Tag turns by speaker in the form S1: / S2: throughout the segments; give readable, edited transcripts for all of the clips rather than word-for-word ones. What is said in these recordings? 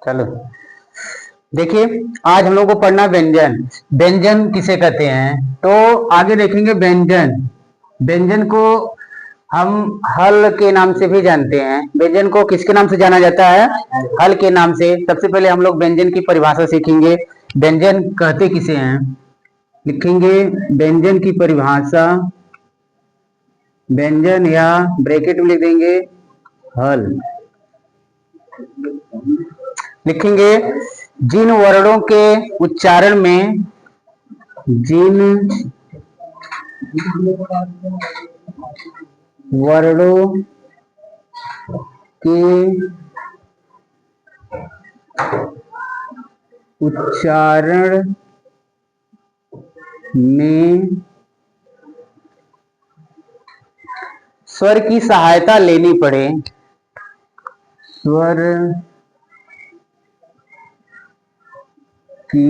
S1: चलो देखिए, आज हम लोग को पढ़ना व्यंजन। व्यंजन किसे कहते हैं तो आगे देखेंगे। व्यंजन व्यंजन को हम हल के नाम से भी जानते हैं। व्यंजन को किसके नाम से जाना जाता है? हल के नाम से। सबसे पहले हम लोग व्यंजन की परिभाषा सीखेंगे। व्यंजन कहते किसे हैं, लिखेंगे व्यंजन की परिभाषा। व्यंजन या ब्रैकेट में लिख देंगे हल। लिखेंगे जिन वर्णों के उच्चारण में जिन वर्णों के उच्चारण में स्वर की सहायता लेनी पड़े, स्वर की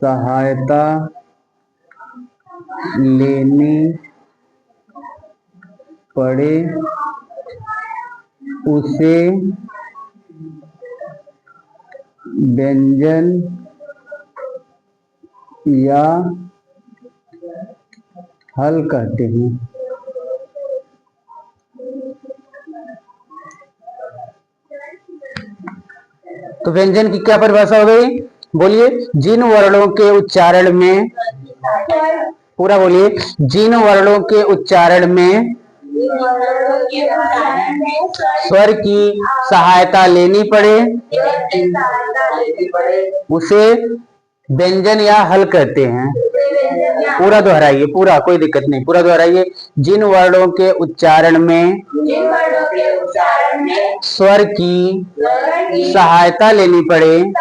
S1: सहायता लेनी पड़े उसे व्यंजन या हल कहते हैं। तो व्यंजन की क्या परिभाषा हो गई? बोलिए, जिन वर्णों के उच्चारण में, पूरा बोलिए, जिन वर्णों के उच्चारण में स्वर की सहायता लेनी पड़े उसे व्यंजन या हल कहते हैं। पूरा दोहराइए, पूरा, कोई दिक्कत नहीं, पूरा दोहराइए। जिन वर्णों के उच्चारण में स्वर की सहायता लेनी पड़े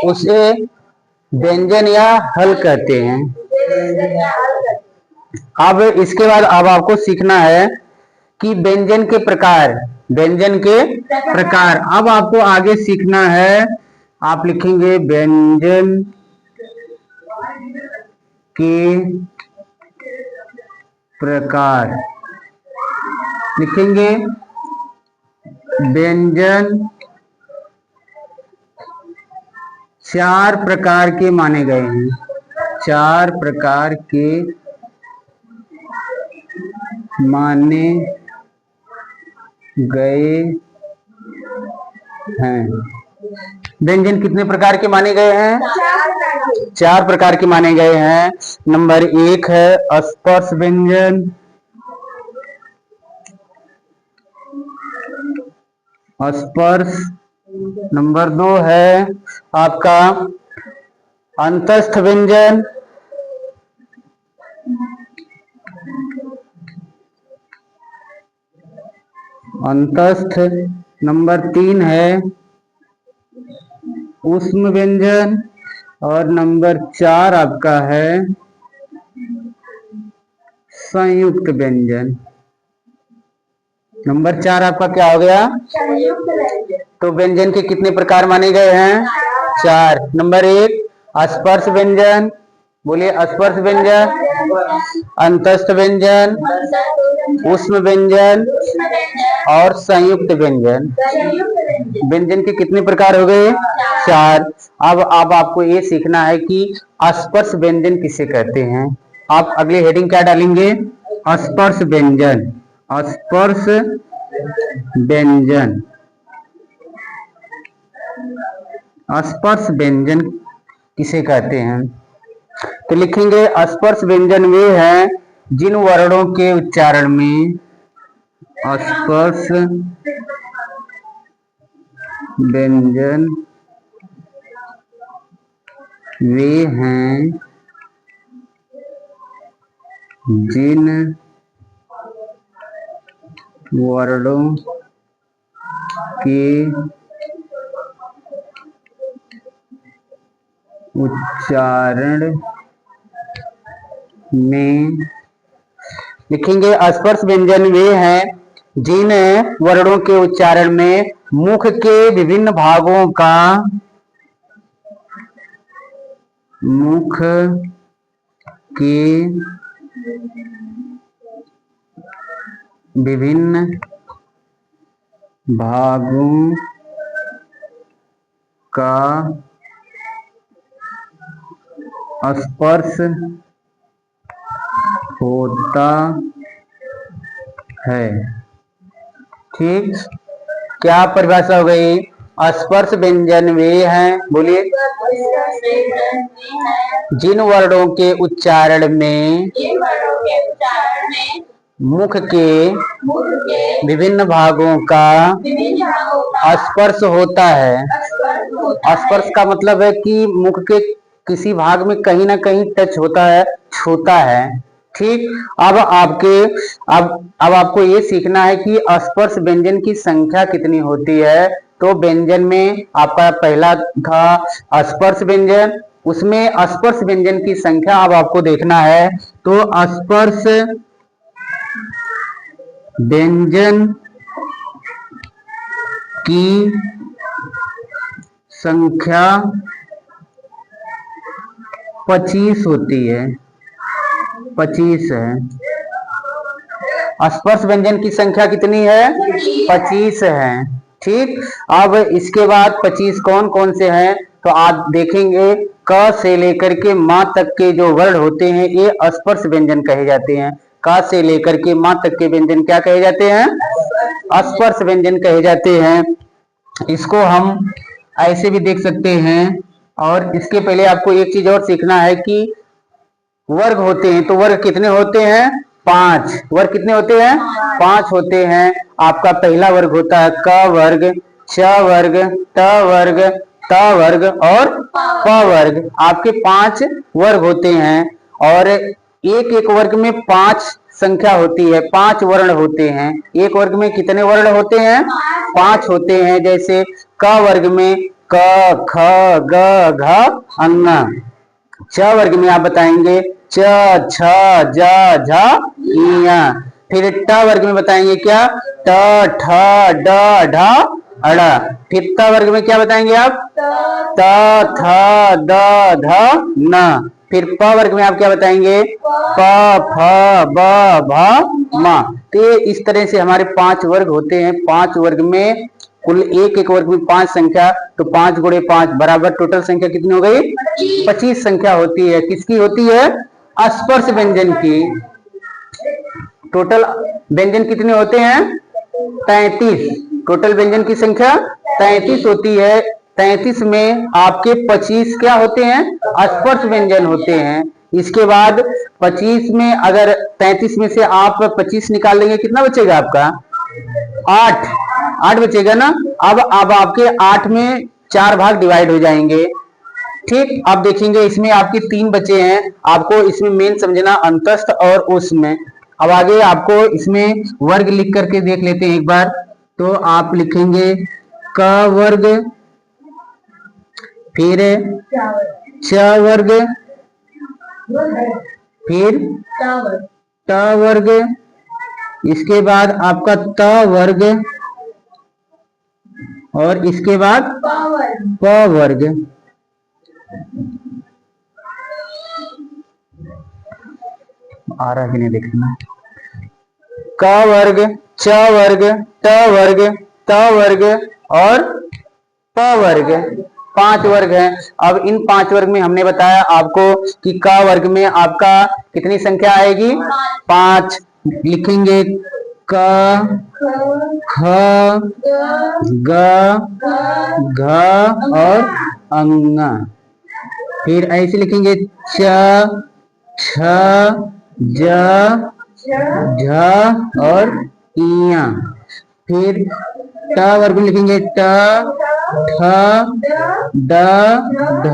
S1: उसे व्यंजन या हल कहते हैं। अब इसके बाद अब आपको सीखना है कि व्यंजन के प्रकार। व्यंजन के प्रकार अब आपको आगे सीखना है। आप लिखेंगे व्यंजन के प्रकार। लिखेंगे व्यंजन 4 प्रकार के माने गए हैं। 4 प्रकार के माने गए हैं। व्यंजन कितने प्रकार के माने गए हैं? 4 प्रकार के माने गए हैं। नंबर 1 है स्पर्श व्यंजन, स्पर्श। नंबर 2 है आपका अंतस्थ व्यंजन, अंतस्थ। नंबर 3 है ऊष्म व्यंजन और नंबर 4 आपका है संयुक्त व्यंजन। नंबर 4 आपका क्या हो गया? संयुक्त व्यंजन। तो व्यंजन के कितने प्रकार माने गए हैं? 4। नंबर 1 स्पर्श व्यंजन, बोलिए स्पर्श व्यंजन, अंतस्थ व्यंजन, ऊष्म व्यंजन और संयुक्त व्यंजन। व्यंजन के कितने प्रकार हो गए? 4। अब आपको ये सीखना है कि स्पर्श व्यंजन किसे कहते हैं। आप अगले हेडिंग क्या डालेंगे? स्पर्श व्यंजन। स्पर्श व्यंजन, स्पर्श व्यंजन किसे कहते हैं? तो लिखेंगे स्पर्श व्यंजन वे हैं जिन वर्णों के उच्चारण में स्पर्श व्यंजन वे हैं जिन वर्णों के उच्चारण में, लिखेंगे स्पर्श व्यंजन वे हैं जिन वर्णों के उच्चारण में मुख के विभिन्न भागों का, मुख के विभिन्न भागों का स्पर्श होता है। ठीक, क्या परिभाषा हो गई? स्पर्श व्यंजन वे हैं, बोलिए, जिन वर्णों के उच्चारण में मुख के विभिन्न भागों का स्पर्श होता है। स्पर्श का मतलब है कि मुख के किसी भाग में कहीं ना कहीं टच होता है, छूता है। ठीक, अब आपको ये सीखना है कि स्पर्श व्यंजन की संख्या कितनी होती है। तो व्यंजन में आपका पहला था स्पर्श व्यंजन, उसमें स्पर्श व्यंजन की संख्या अब आपको देखना है। तो स्पर्श व्यंजन की संख्या 25 होती है, 25 है। स्पर्श व्यंजन की संख्या कितनी है? 25 है। ठीक, अब इसके बाद 25 कौन कौन से हैं? तो आप देखेंगे क से लेकर के मां तक के जो वर्ण होते हैं ये स्पर्श व्यंजन कहे जाते हैं। क से लेकर के मां तक के व्यंजन क्या कहे जाते हैं? स्पर्श व्यंजन कहे जाते हैं। इसको हम ऐसे भी देख सकते हैं। और इसके पहले आपको एक चीज और सीखना है कि वर्ग होते हैं, तो वर्ग कितने होते हैं? 5। वर्ग कितने होते हैं? 5 होते हैं। आपका पहला वर्ग होता है क वर्ग, च वर्ग, त वर्ग, त वर्ग और प वर्ग। आपके 5 वर्ग होते हैं और एक एक वर्ग में 5 संख्या होती है, 5 वर्ण होते हैं। एक वर्ग में कितने वर्ण होते हैं? 5 होते हैं। जैसे क वर्ग में क, ख, ग, घ, अंग। च वर्ग में आप बताएंगे च, छ, ज, झ, इया। फिर ट वर्ग में बताएंगे क्या? ट, ठ, ड, ढ, अड़। फिर त वर्ग में क्या बताएंगे आप? त, थ, द, ध, न। फिर प वर्ग में आप क्या बताएंगे? प, फ, ब, भ, म। तो इस तरह से हमारे 5 वर्ग होते हैं। 5 वर्ग में कुल एक एक वर्ग में 5 संख्या, तो 5 गुणे 5 बराबर टोटल संख्या कितनी हो गई? 25 संख्या होती है। किसकी होती है? स्पर्श व्यंजन की। टोटल व्यंजन कितने होते हैं? 33। टोटल व्यंजन की संख्या 33 होती है। 33 में आपके 25 क्या होते हैं? स्पर्श व्यंजन होते हैं। इसके बाद 25 में अगर 33 में से आप 25 निकाल लेंगे, कितना बचेगा आपका? 8 बचेगा ना। अब आपके 8 में 4 भाग डिवाइड हो जाएंगे। ठीक, अब देखेंगे इसमें आपके 3 बचे हैं। आपको इसमें मेन समझना अंतस्थ और उसमें। अब आगे आपको इसमें वर्ग लिख करके देख लेते हैं एक बार। तो आप लिखेंगे क वर्ग, फिर च वर्ग, फिर ट वर्ग, इसके बाद आपका त वर्ग और इसके बाद प वर्ग। आ रहा कि नहीं देखना। क वर्ग, च वर्ग, ट वर्ग, त वर्ग और प वर्ग। 5 वर्ग हैं। अब इन 5 वर्ग में हमने बताया आपको कि क वर्ग में आपका कितनी संख्या आएगी? 5। लिखेंगे क, ख, ग, घ और अंग। फिर ऐसे लिखेंगे च, छ, ज, झ और इया। फिर ट वर्ग में लिखेंगे ट, ठ, ड, ढ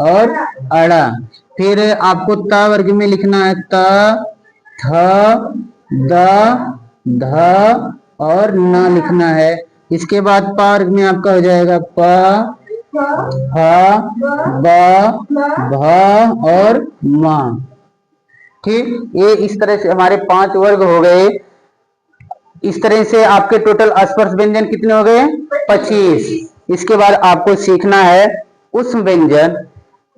S1: और अड़ा। फिर आपको त वर्ग में लिखना है त, थ, द, ध और न लिखना है। इसके बाद प वर्ग में आपका हो जाएगा प, ह, ब, भ और म। ठीक, ये इस तरह से हमारे 5 वर्ग हो गए। इस तरह से आपके टोटल स्पर्श व्यंजन कितने हो गए? 25। इसके बाद आपको सीखना है उस व्यंजन।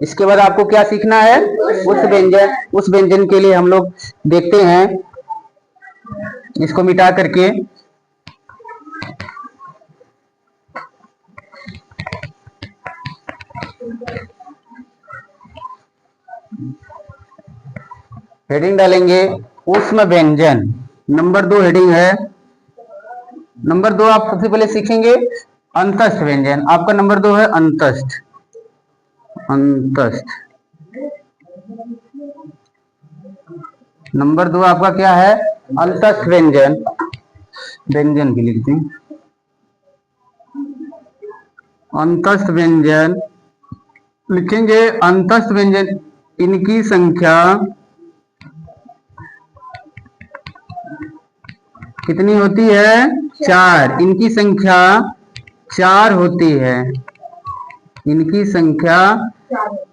S1: इसके बाद आपको क्या सीखना है? उस व्यंजन। उस व्यंजन के लिए हम लोग देखते हैं इसको मिटा करके हेडिंग डालेंगे ऊष्म व्यंजन। नंबर 2 हेडिंग है। नंबर 2 आप सबसे पहले सीखेंगे अंतस्थ व्यंजन। आपका नंबर 2 है अंतस्थ। अंतस्थ नंबर 2 आपका क्या है? अंतस्थ व्यंजन। व्यंजन भी लिखते हैं। अंतस्थ व्यंजन लिखेंगे। अंतस्थ व्यंजन इनकी संख्या कितनी होती है? 4। इनकी संख्या 4 होती है। इनकी संख्या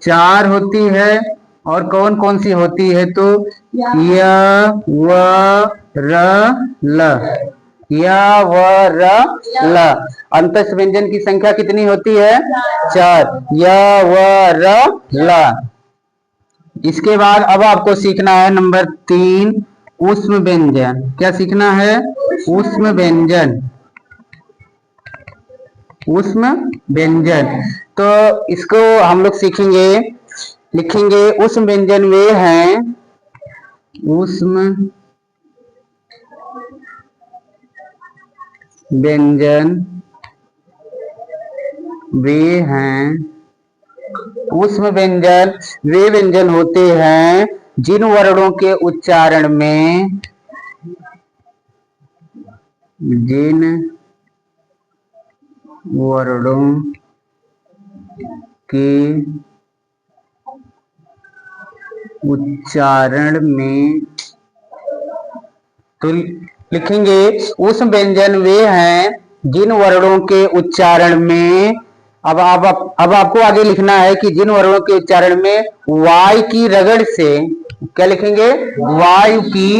S1: 4 होती है। और कौन कौन सी होती है? तो य व र ल। य व र ल। अंतस्थ व्यंजन की संख्या कितनी होती है? 4। य व र ल। इसके बाद अब आपको सीखना है नंबर 3 ऊष्म व्यंजन। क्या सीखना है? ऊष्म व्यंजन। ऊष्म व्यंजन तो इसको हम लोग सीखेंगे, लिखेंगे ऊष्म व्यंजन वे हैं। ऊष्म व्यंजन वे हैं। ऊष्म व्यंजन वे व्यंजन होते हैं जिन वर्णों के उच्चारण में जिन वर्णों के उच्चारण में तो लिखेंगे ऊष्म व्यंजन वे हैं जिन वर्णों के उच्चारण में अब आपको आगे लिखना है कि जिन वर्णों के उच्चारण में वायु की रगड़ से क्या लिखेंगे? वायु की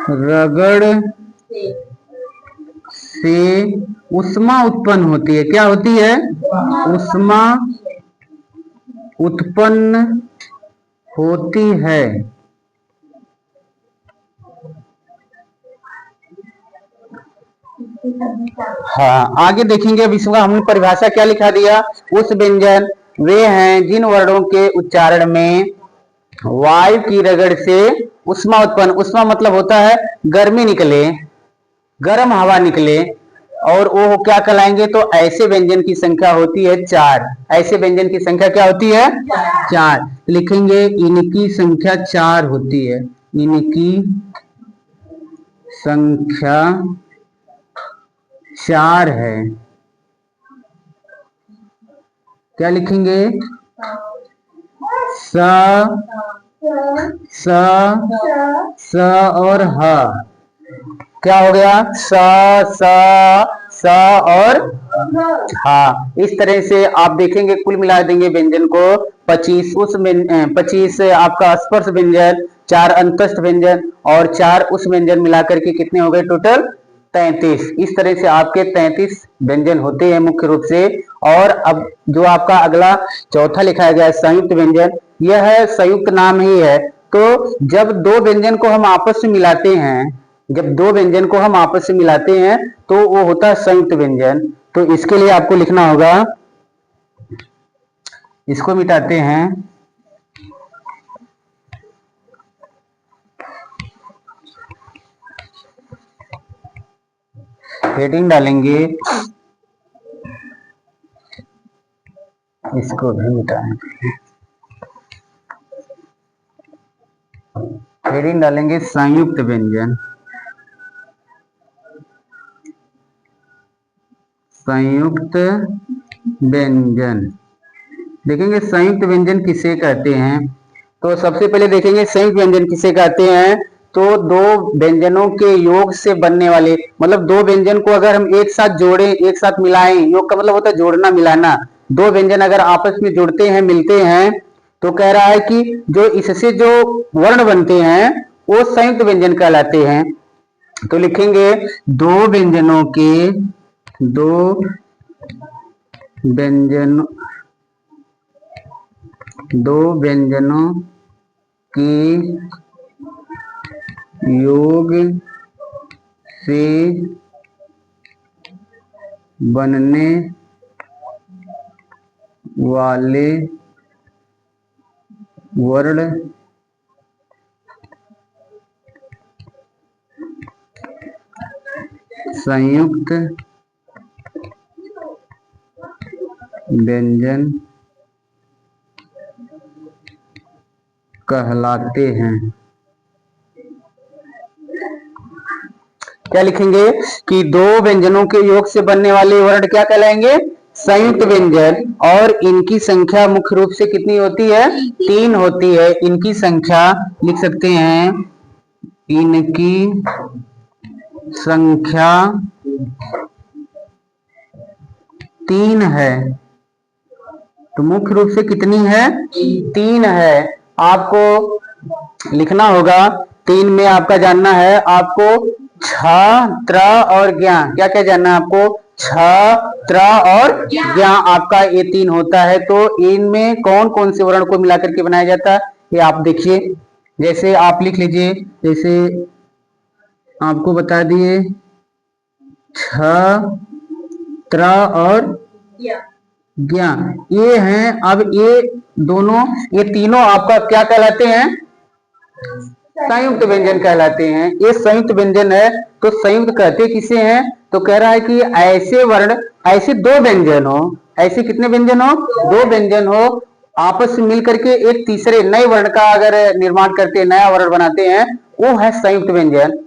S1: रगड़ से ऊष्मा उत्पन्न होती है। क्या होती है? ऊष्मा उत्पन्न होती है। हाँ, आगे देखेंगे। अब इसका हमने परिभाषा क्या लिखा दिया? उस व्यंजन वे हैं जिन वर्णों के उच्चारण में वायु की रगड़ से ऊष्मा उत्पन्न, ऊष्मा मतलब होता है गर्मी निकले, गर्म हवा निकले, और वो क्या कहलाएंगे? तो ऐसे व्यंजन की संख्या होती है 4। ऐसे व्यंजन की संख्या क्या होती है? 4। लिखेंगे इनकी संख्या 4 होती है। इनकी संख्या 4 है। क्या लिखेंगे? स और ह। क्या हो गया? स और हाँ। इस तरह से आप देखेंगे कुल मिला देंगे व्यंजन को 25। 25 आपका स्पर्श व्यंजन, 4 अंतस्थ व्यंजन और 4 उस व्यंजन मिलाकर के कितने हो गए? टोटल 33। इस तरह से आपके 33 व्यंजन होते हैं मुख्य रूप से। और अब जो आपका अगला चौथा लिखा गया है संयुक्त व्यंजन, यह है संयुक्त नाम ही है। तो जब दो व्यंजन को हम आपस में मिलाते हैं, जब दो व्यंजन को हम आपस में मिलाते हैं तो वो होता है संयुक्त व्यंजन। तो इसके लिए आपको लिखना होगा, इसको मिटाते हैं। हेडिंग डालेंगे, इसको भी मिटाएंगे। हेडिंग डालेंगे संयुक्त व्यंजन। संयुक्त व्यंजन देखेंगे संयुक्त व्यंजन किसे कहते हैं। तो सबसे पहले देखेंगे संयुक्त व्यंजन किसे कहते हैं। तो दो व्यंजनों के योग से बनने वाले, मतलब दो व्यंजन को अगर हम एक साथ जोड़ें, एक साथ मिलाएं, योग का मतलब होता है जोड़ना मिलाना। दो व्यंजन अगर आपस में जुड़ते हैं, मिलते हैं, तो कह रहा है कि जो इससे जो वर्ण बनते हैं वो संयुक्त व्यंजन कहलाते हैं। तो लिखेंगे दो व्यंजनों के, दो व्यंजन दो व्यंजनों की योग से बनने वाले वर्ण संयुक्त व्यंजन कहलाते हैं। क्या लिखेंगे कि दो व्यंजनों के योग से बनने वाले वर्ण क्या कहलाएंगे? संयुक्त व्यंजन। और इनकी संख्या मुख्य रूप से कितनी होती है? 3 होती है। इनकी संख्या लिख सकते हैं, इनकी संख्या 3 है। तो मुख्य रूप से कितनी है? 3 है। आपको लिखना होगा 3 में आपका जानना है, आपको छ, त्र और ज्ञ। क्या क्या जानना है आपको? छ, त्र और ज्ञ। आपका ये 3 होता है। तो इनमें कौन कौन से वर्ण को मिलाकर के बनाया जाता है ये आप देखिए। जैसे आप लिख लीजिए, जैसे आपको बता दिए छ, त्र और ज्ञ, ये हैं। अब ये दोनों, ये तीनों आपका क्या कहलाते हैं? संयुक्त व्यंजन कहलाते हैं। ये संयुक्त व्यंजन है। तो संयुक्त कहते किसे हैं? तो कह रहा है कि ऐसे वर्ण, ऐसे दो व्यंजन हो, ऐसे कितने व्यंजन हो? 2 व्यंजन हो, आपस में मिलकर के एक तीसरे नए वर्ण का अगर निर्माण करते हैं, नया वर्ण बनाते हैं, वो है संयुक्त व्यंजन।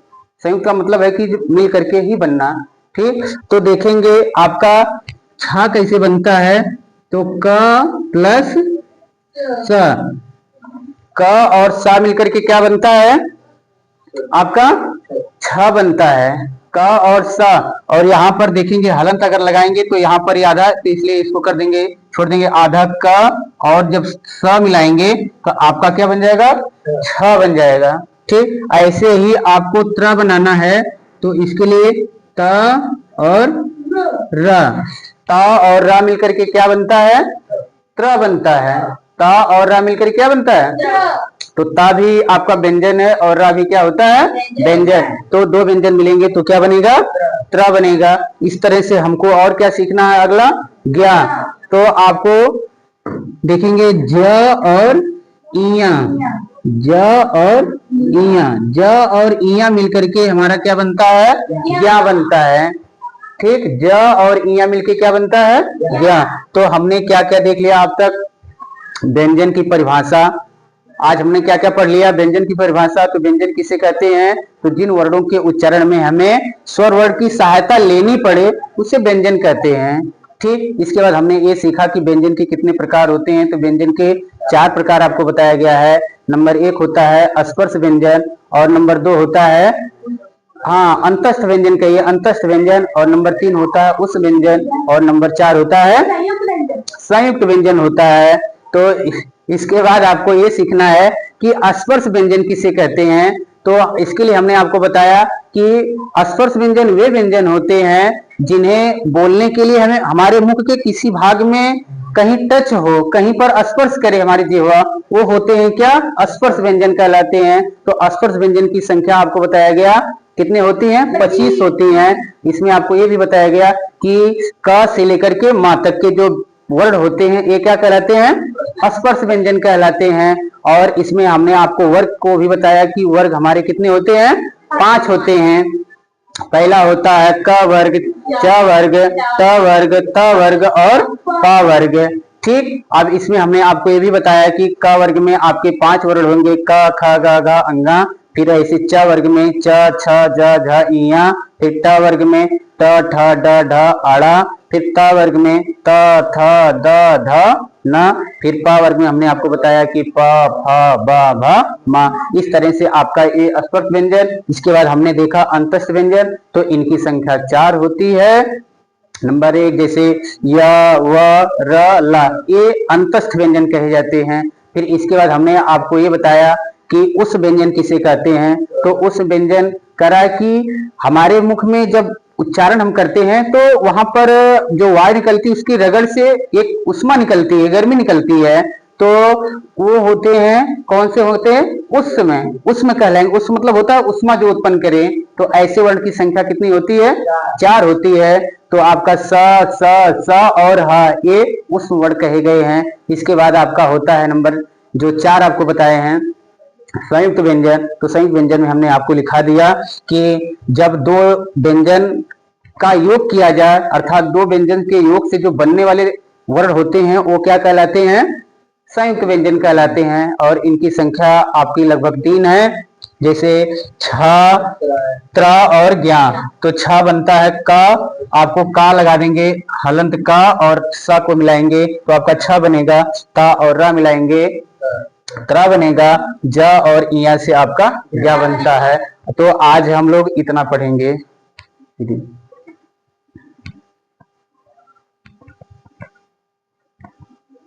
S1: संयुक्त का मतलब है कि मिल करके ही बनना। ठीक, तो देखेंगे आपका छ कैसे बनता है। तो क प्लस स, क और सा मिलकर के क्या बनता है? आपका छ बनता है। क और सा, और यहाँ पर देखेंगे हलंत अगर लगाएंगे तो यहाँ पर आधा, तो इसलिए इसको कर देंगे, छोड़ देंगे आधा क, और जब स मिलाएंगे तो आपका क्या बन जाएगा? छ बन जाएगा। ठीक, ऐसे ही आपको त्र बनाना है। तो इसके लिए त और र, ता और रा मिलकर के क्या बनता है? त्र बनता है। ता और रा मिलकर क्या बनता है? तो ता भी आपका व्यंजन है और रा भी क्या होता है? व्यंजन। तो 2 व्यंजन मिलेंगे तो क्या बनेगा? त्र बनेगा। इस तरह से हमको और क्या सीखना है? अगला ज्ञ। तो आपको देखेंगे ज और इया, ज और इया, ज और इया मिलकर के हमारा क्या बनता है? ज्ञ बनता है। ठीक, ज और इया मिलके क्या बनता है? ज्ञ। तो हमने क्या क्या देख लिया अब तक? व्यंजन की परिभाषा। आज हमने क्या क्या पढ़ लिया? व्यंजन की परिभाषा। तो व्यंजन किसे कहते हैं? तो जिन वर्णों के उच्चारण में हमें स्वर वर्ण की सहायता लेनी पड़े उसे व्यंजन कहते हैं। ठीक, इसके बाद हमने ये सीखा कि व्यंजन के कितने प्रकार होते हैं। तो व्यंजन के 4 प्रकार आपको बताया गया है। नंबर 1 होता है स्पर्श व्यंजन, और नंबर 2 होता है अंतस्थ व्यंजन कहिए, अंतस्थ व्यंजन, और नंबर 3 होता है उस व्यंजन, और नंबर 4 होता है संयुक्त व्यंजन होता है। तो इसके बाद आपको ये सीखना है कि स्पर्श व्यंजन किसे कहते हैं। तो इसके लिए हमने आपको बताया कि स्पर्श व्यंजन वे व्यंजन होते हैं जिन्हें बोलने के लिए हमें हमारे मुख के किसी भाग में कहीं टच हो, कहीं पर स्पर्श करे हमारी जिह्वा, वो होते हैं क्या? स्पर्श व्यंजन कहलाते हैं। तो स्पर्श व्यंजन की संख्या आपको बताया गया कितने होती हैं? 25 होती हैं। इसमें आपको ये भी बताया गया कि क से लेकर के मा तक के जो वर्ण होते हैं ये क्या कहलाते हैं? स्पर्श व्यंजन कहलाते हैं। और इसमें हमने आपको वर्ग को भी बताया कि वर्ग हमारे कितने होते हैं? 5 होते हैं। पहला होता है क वर्ग, च वर्ग, त वर्ग, त वर्ग और प वर्ग। ठीक, अब इसमें हमने आपको ये भी बताया कि क वर्ग में आपके 5 वर्ण होंगे, क ख ग घ अंगा। फिर ऐसे च वर्ग में च छ ज झ इया। फिर ट वर्ग में ट ठ ड ढ अड़ा। फिर त वर्ग में त थ द ध न। फिर प वर्ग में हमने आपको बताया कि प फ ब भ म। इस तरह से आपका ये स्पर्श व्यंजन। इसके बाद हमने देखा अंतस्थ व्यंजन। तो इनकी संख्या 4 होती है। नंबर 1 जैसे य व र ला, ये अंतस्थ व्यंजन कहे जाते हैं। फिर इसके बाद हमने आपको ये बताया कि उस व्यंजन किसे कहते हैं। तो उस व्यंजन करा कि हमारे मुख में जब उच्चारण हम करते हैं तो वहां पर जो वायु निकलती है उसकी रगड़ से एक उष्मा निकलती है, गर्मी निकलती है। तो वो होते हैं, कौन से होते हैं? उष्म कहलाएंगे। उष्म मतलब होता है उष्मा जो उत्पन्न करे। तो ऐसे वर्ण की संख्या कितनी होती है? 4 होती है। तो आपका स और ह ये उष्म वर्ण कहे गए हैं। इसके बाद आपका होता है नंबर जो 4 आपको बताए हैं संयुक्त व्यंजन। तो संयुक्त व्यंजन में हमने आपको लिखा दिया कि जब दो व्यंजन का योग किया जाए, अर्थात दो व्यंजन के योग से जो बनने वाले वर्ण होते हैं वो क्या कहलाते हैं? संयुक्त व्यंजन कहलाते हैं। और इनकी संख्या आपकी लगभग 3 है, जैसे छ, त्र और ज्ञा। तो छ बनता है क, आपको का लगा देंगे हलंत का और स को मिलाएंगे तो आपका छ बनेगा। ता और र मिलाएंगे त्र बनेगा। ज और इया से आपका ज्ञा बनता है। तो आज हम लोग इतना पढ़ेंगे।